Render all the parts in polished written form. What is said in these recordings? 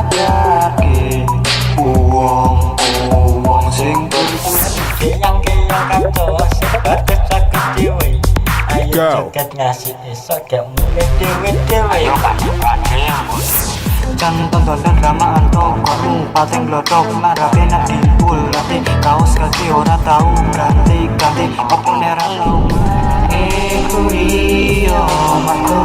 ngadarke uwong sing Kiyang kacau sakit dewe. Ayo joget ngasih esok gak mulai dewe. ayo kadang Can tontonan dramaan toko pating glodok marape nak dipul lati kaos kaki ora tau ganti apa nera tau kurio mako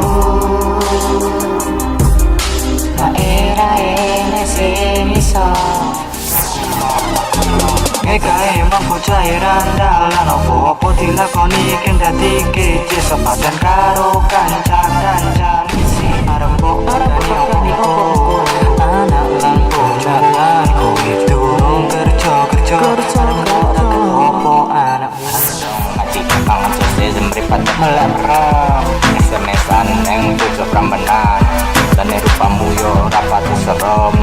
na era ene semisa kae mampu cairan dalan opo dilakoni ken dadi kece sepadan karo kancan isi arembok dani opo anak langkung jalan kowe durung kerja arembok opo anak ngaji kangen sosial meripat melarang SMS-an yang tujuh prambanan dan rupamu yo rapati serem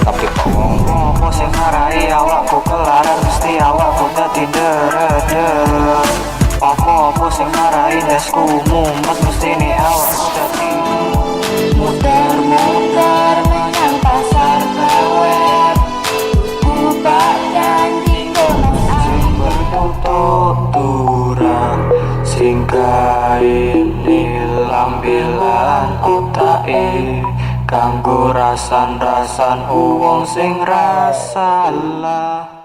tapi kok wong opo sing ngarai awakku kelaran mesti awakku dadi deret opo sing ngarai desku mumet mesti nih awakku dadi muter-muter menyang pasar bawet ubah janji sing bertutur sing kain lambilan utake kanggo rasan uwong sing rasalah